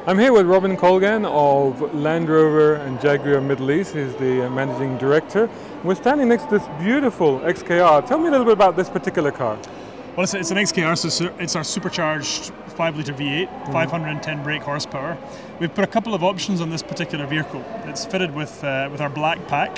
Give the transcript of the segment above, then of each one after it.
I'm here with Robin Colgan of Land Rover and Jaguar Middle East. He's the managing director. We're standing next to this beautiful XKR. Tell me a little bit about this particular car. Well, it's an XKR, so it's our supercharged 5-litre V8, 510 brake horsepower. We've put a couple of options on this particular vehicle. It's fitted with our black pack,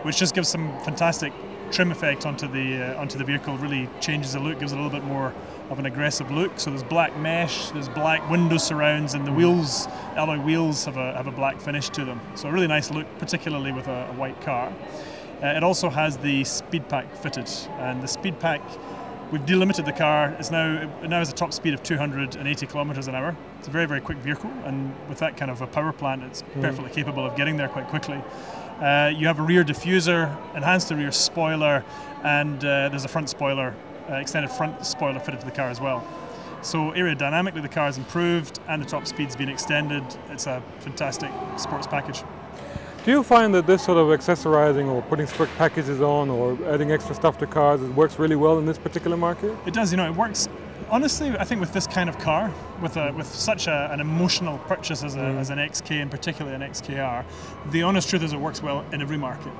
which just gives some fantastic trim effect onto the vehicle. Really changes the look, gives it a little bit more of an aggressive look. So there's black mesh, there's black window surrounds, and the wheels, alloy wheels, have a black finish to them. So a really nice look, particularly with a white car. It also has the speed pack fitted, and the speed pack, we've delimited the car. It now has a top speed of 280 kilometers an hour. It's a very, very quick vehicle, and with that kind of a power plant, it's perfectly capable of getting there quite quickly. You have a rear diffuser, enhanced rear spoiler, and there's a front spoiler, extended front spoiler fitted to the car as well. So aerodynamically the car is improved and the top speed's been extended. It's a fantastic sports package. Do you find that this sort of accessorizing or putting sport packages on or adding extra stuff to cars, it works really well in this particular market? It does, it works. Honestly, I think with this kind of car, with such an emotional purchase as an XK, and particularly an XKR, the honest truth is it works well in every market.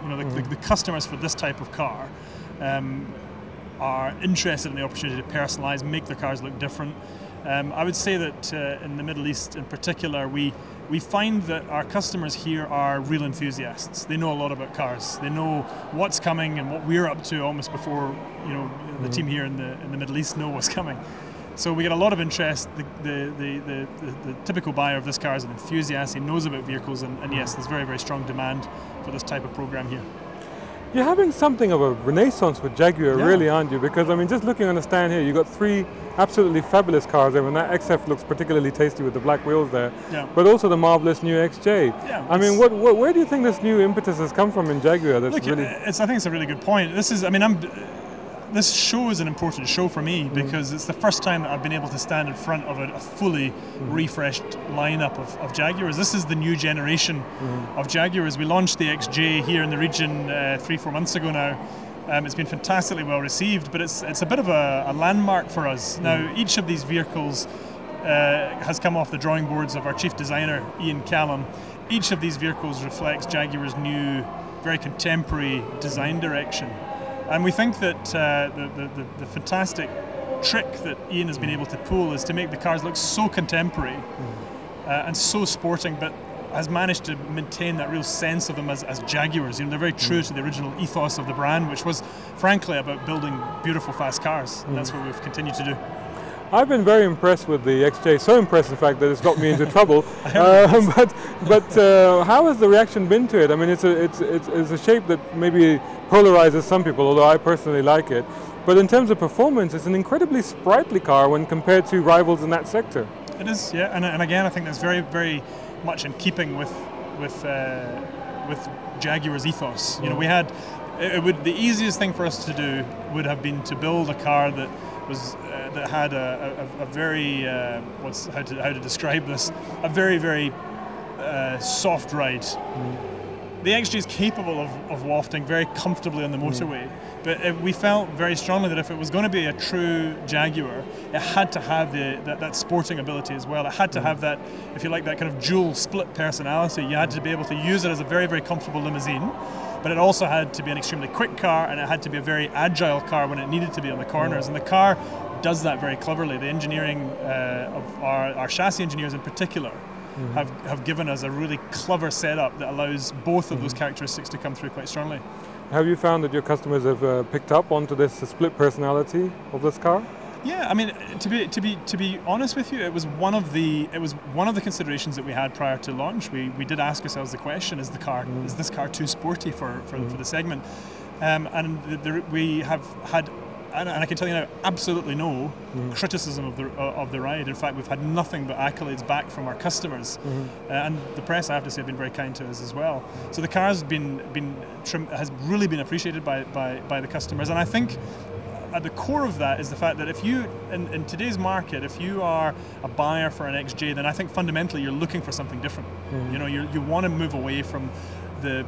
The customers for this type of car are interested in the opportunity to personalise, make their cars look different. I would say that in the Middle East in particular, we find that our customers here are real enthusiasts. They know a lot about cars. They know what's coming and what we're up to almost before the team here in the Middle East know what's coming. So we get a lot of interest. The typical buyer of this car is an enthusiast. He knows about vehicles, and yes, there's very, very strong demand for this type of program here. You're having something of a renaissance with Jaguar, really, aren't you? Because, I mean, just looking on the stand here, you've got three absolutely fabulous cars there, and that XF looks particularly tasty with the black wheels there, but also the marvellous new XJ. Yeah, I mean, where do you think this new impetus has come from in Jaguar? That's really... I think it's a really good point. This show is an important show for me because it's the first time that I've been able to stand in front of a fully refreshed lineup of Jaguars. This is the new generation of Jaguars. We launched the XJ here in the region 3-4 months ago now. It's been fantastically well received, but it's a bit of a landmark for us. Now, each of these vehicles has come off the drawing boards of our chief designer, Ian Callum. Each of these vehicles reflects Jaguar's new, very contemporary design direction. And we think that the fantastic trick that Ian has been able to pull is to make the cars look so contemporary and so sporting, but has managed to maintain that real sense of them as Jaguars. They're very true to the original ethos of the brand, which was, frankly, about building beautiful, fast cars. And that's what we've continued to do. I've been very impressed with the XJ, so impressed in fact that it's got me into trouble. But how has the reaction been to it? I mean, it's a shape that maybe polarizes some people, although I personally like it. But in terms of performance, it's an incredibly sprightly car when compared to rivals in that sector. It is, yeah, and again, I think that's very, very much in keeping with Jaguar's ethos. The easiest thing for us to do would have been to build a car that had a very how to describe this, a very, very soft ride. The XJ is capable of wafting very comfortably on the motorway, but we felt very strongly that if it was going to be a true Jaguar, it had to have that sporting ability as well. It had to have that, if you like, that kind of dual split personality. You had to be able to use it as a very, very comfortable limousine, but it also had to be an extremely quick car, and it had to be a very agile car when it needed to be on the corners. And the car does that very cleverly. The engineering of our chassis engineers in particular have given us a really clever setup that allows both of those characteristics to come through quite strongly. Have you found that your customers have picked up onto this split personality of this car? Yeah, I mean, to be honest with you, it was one of the considerations that we had prior to launch. We did ask ourselves the question: is this car too sporty for the segment? We have had, and I can tell you now, absolutely no criticism of the ride. In fact, we've had nothing but accolades back from our customers, and the press, I have to say, have been very kind to us as well. So the car has has really been appreciated by the customers, and I think at the core of that is the fact that if you, in today's market, if you are a buyer for an XJ, then I think fundamentally you're looking for something different. You want to move away from the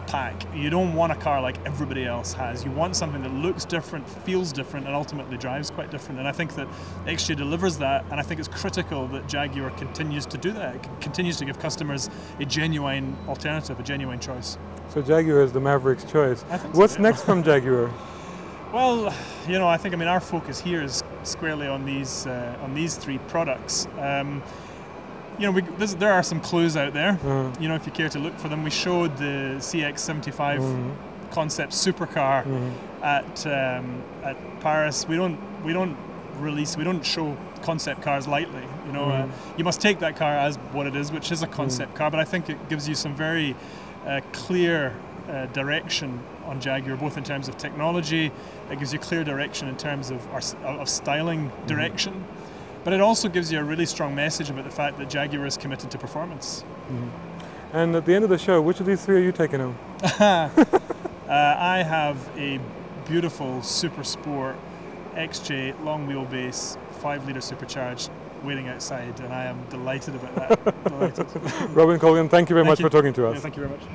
pack. You don't want a car like everybody else has. You want something that looks different, feels different, and ultimately drives quite different. And I think that XJ delivers that, and I think it's critical that Jaguar continues to do that. It continues to give customers a genuine alternative, a genuine choice. So Jaguar is the Maverick's choice. I think What's so, next from Jaguar? Well, you know, I think, I mean, our focus here is squarely on these three products. You know, there are some clues out there. You know, if you care to look for them, we showed the CX-75 concept supercar at Paris. We don't show concept cars lightly. You know, you must take that car as what it is, which is a concept car. But I think it gives you some very clear direction on Jaguar, both in terms of technology. It gives you clear direction in terms of styling direction. But it also gives you a really strong message about the fact that Jaguar is committed to performance. And at the end of the show, which of these three are you taking home? I have a beautiful Super Sport XJ long wheelbase 5-litre supercharged waiting outside, and I am delighted about that. Delighted. Robin, Colgan, thank you very much for talking to us. Yeah, thank you very much.